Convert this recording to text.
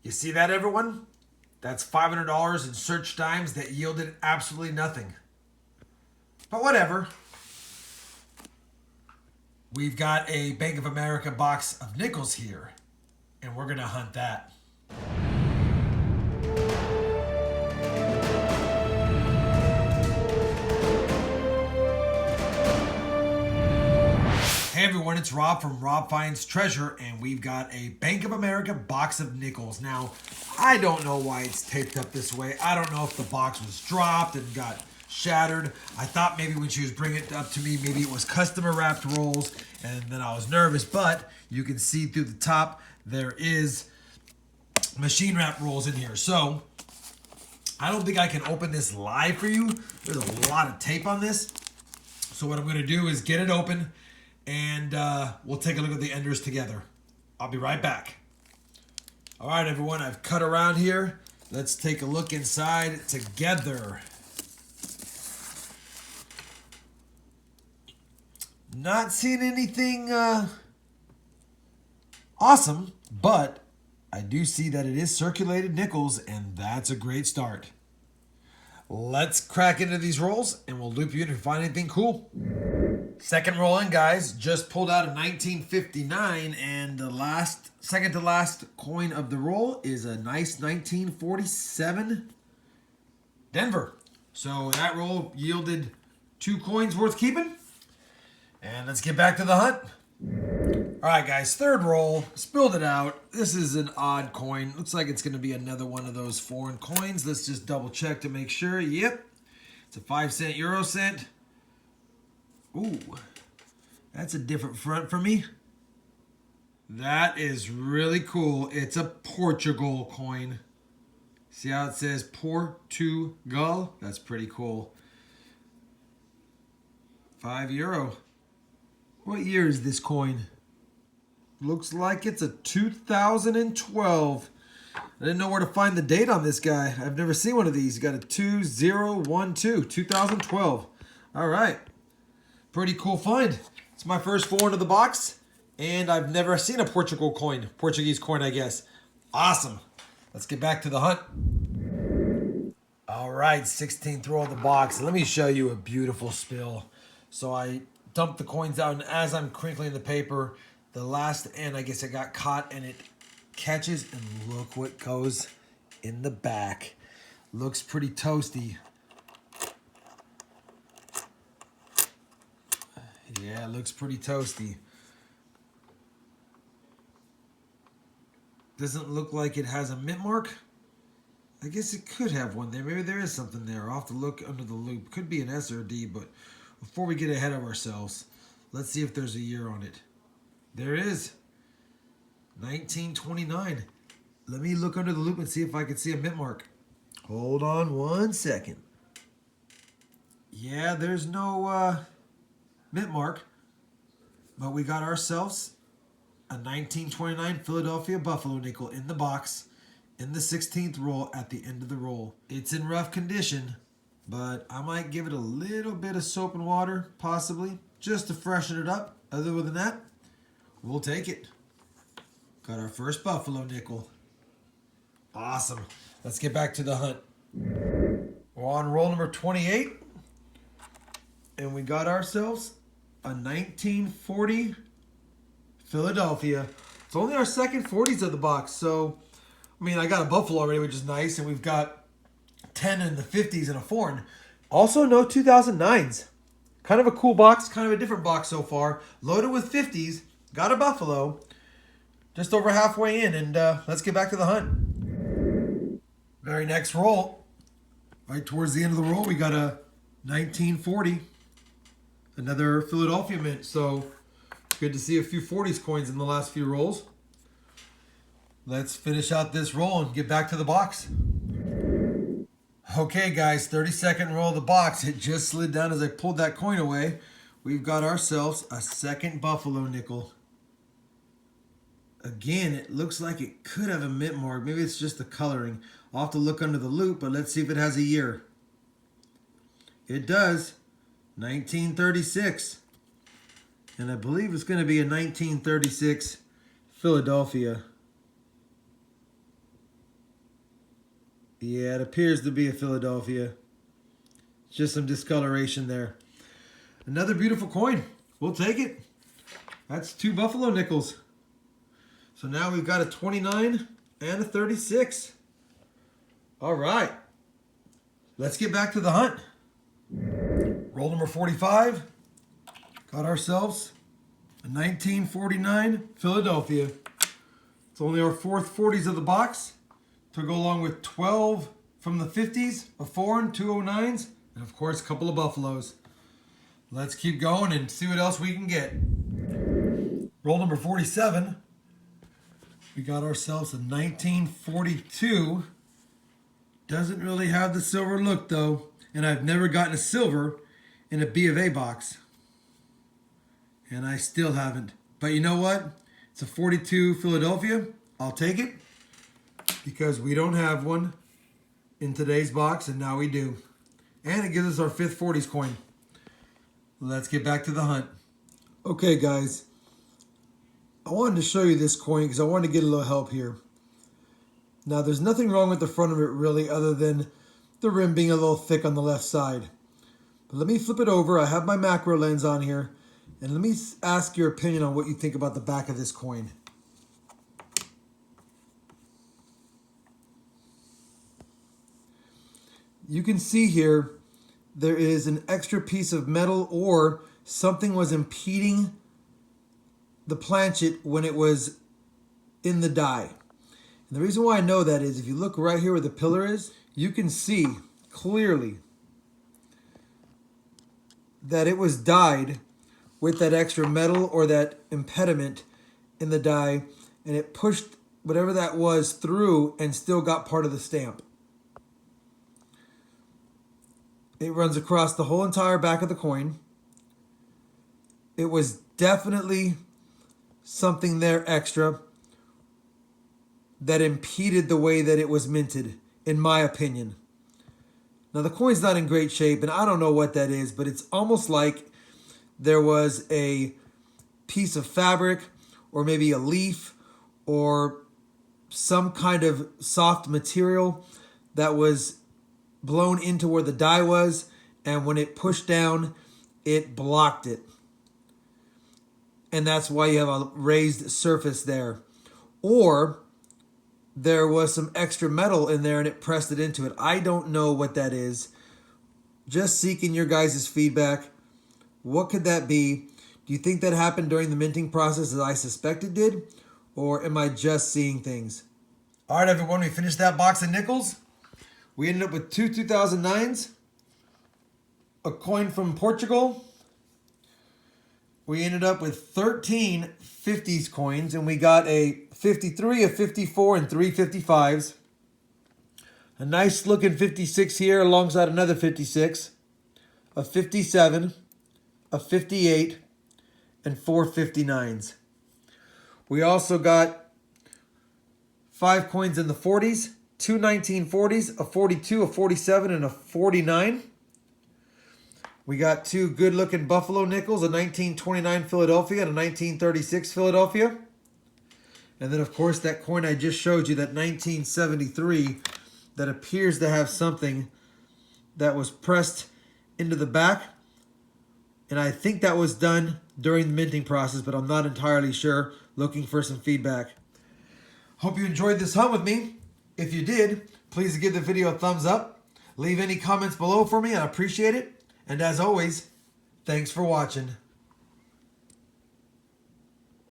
You see that, everyone? That's $500 in search times that yielded absolutely nothing. But whatever. We've got a Bank of America box of nickels here, and we're going to hunt that. Hey everyone, it's Rob from Rob Finds Treasure, and we've got a Bank of America box of nickels. Now, I don't know why it's taped up this way. I don't know if the box was dropped and got shattered. I thought maybe when she was bringing it up to me, maybe it was customer wrapped rolls, and then I was nervous, but you can see through the top, there is machine wrap rolls in here. So, I don't think I can open this live for you. There's a lot of tape on this. So what I'm gonna do is get it open, and we'll take a look at the enders together. I'll be right back. All right, everyone, I've cut around here. Let's take a look inside together. Not seeing anything awesome, but I do see that it is circulated nickels, and that's a great start. Let's crack into these rolls, and we'll loop you in if we find anything cool. Second roll in, guys. Just pulled out a 1959, and the second to last coin of the roll is a nice 1947 Denver. So that roll yielded 2 coins worth keeping. And let's get back to the hunt. All right, guys, third roll. Spilled it out. This is an odd coin. Looks like it's going to be another one of those foreign coins. Let's just double check to make sure. Yep. It's a 5-cent euro cent. Ooh, that's a different front for me. That is really cool. It's a Portugal coin. See how it says Portugal? That's pretty cool. €5. What year is this coin? Looks like it's a 2012. I didn't know where to find the date on this guy. I've never seen one of these. Got a 2012, 2012. All right. Pretty cool find. It's my first foreign of the box, and I've never seen a Portuguese coin, I guess. Awesome. Let's get back to the hunt. All right, 16th roll of the box. Let me show you a beautiful spill. So I dumped the coins out, and as I'm crinkling the paper, the last end, I guess it got caught, and it catches, and look what goes in the back. Looks pretty toasty. Yeah, it looks pretty toasty. Doesn't look like it has a mint mark. I guess it could have one there. Maybe there is something there. I'll have to look under the loop. Could be an S or a D, but before we get ahead of ourselves, let's see if there's a year on it. There is. 1929. Let me look under the loop and see if I can see a mint mark. Hold on one second. Yeah, there's no mint mark, but we got ourselves a 1929 Philadelphia Buffalo nickel in the box in the 16th roll at the end of the roll. It's in rough condition, but I might give it a little bit of soap and water, possibly, just to freshen it up. Other than that, we'll take it. Got our first Buffalo nickel. Awesome. Let's get back to the hunt. We're on roll number 28, and we got ourselves a 1940 Philadelphia. It's only our second 40s of the box, so, I mean, I got a Buffalo already, which is nice, and we've got 10 in the 50s and a foreign. Also, no 2009s. Kind of a cool box, kind of a different box so far. Loaded with 50s, got a Buffalo, just over halfway in, and let's get back to the hunt. Very next roll, right towards the end of the roll, we got a 1940. Another Philadelphia mint, so good to see a few 40s coins in the last few rolls. Let's finish out this roll and get back to the box. Okay, guys, 32nd roll of the box. It just slid down as I pulled that coin away. We've got ourselves a second Buffalo nickel. Again, it looks like it could have a mint mark. Maybe it's just the coloring. I'll have to look under the loop, but let's see if it has a year. It does. 1936. And I believe it's going to be a 1936 Philadelphia. Yeah, it appears to be a Philadelphia. Just some discoloration there. Another beautiful coin. We'll take it. That's 2 Buffalo nickels. So now we've got a 29 and a 36. All right. Let's get back to the hunt. Roll number 45. Got ourselves a 1949 Philadelphia. It's only our 4th 40s of the box to go along with 12 from the 50s, a foreign, 2 09s, and of course a couple of Buffaloes. Let's keep going and see what else we can get. Roll number 47. We got ourselves a 1942. Doesn't really have the silver look though, and I've never gotten a silver in a B of A box. And I still haven't. But you know what? It's a 42 Philadelphia. I'll take it because we don't have one in today's box, and now we do. And it gives us our 5th 40s coin. Let's get back to the hunt. Okay, guys. I wanted to show you this coin because I wanted to get a little help here. Now, there's nothing wrong with the front of it really other than the rim being a little thick on the left side. But let me flip it over. I have my macro lens on here. And let me ask your opinion on what you think about the back of this coin. You can see here there is an extra piece of metal or something was impeding the planchet when it was in the die. And the reason why I know that is if you look right here where the pillar is, you can see clearly that it was died with that extra metal or that impediment in the die, and it pushed whatever that was through and still got part of the stamp. It runs across the whole entire back of the coin. It was definitely something there extra that impeded the way that it was minted, in my opinion. Now the coin's not in great shape, and I don't know what that is, but it's almost like there was a piece of fabric or maybe a leaf or some kind of soft material that was blown into where the die was, and when it pushed down, it blocked it. And that's why you have a raised surface there. Or there was some extra metal in there and it pressed it into it. I don't know what that is. Just seeking your guys' feedback. What could that be? Do you think that happened during the minting process as I suspect it did? Or am I just seeing things? All right, everyone, we finished that box of nickels. We ended up with 2 2009s, a coin from Portugal. We ended up with 13 50s coins, and we got a 53, a 54, and 3 55s. A nice looking 56 here alongside another 56, a 57, a 58, and 4 59s. We also got 5 coins in the 40s, 2 1940s, a 42, a 47, and a 49. We got 2 good-looking Buffalo nickels, a 1929 Philadelphia and a 1936 Philadelphia. And then, of course, that coin I just showed you, that 1973, that appears to have something that was pressed into the back. And I think that was done during the minting process, but I'm not entirely sure. Looking for some feedback. Hope you enjoyed this hunt with me. If you did, please give the video a thumbs up. Leave any comments below for me. I appreciate it. And as always, thanks for watching.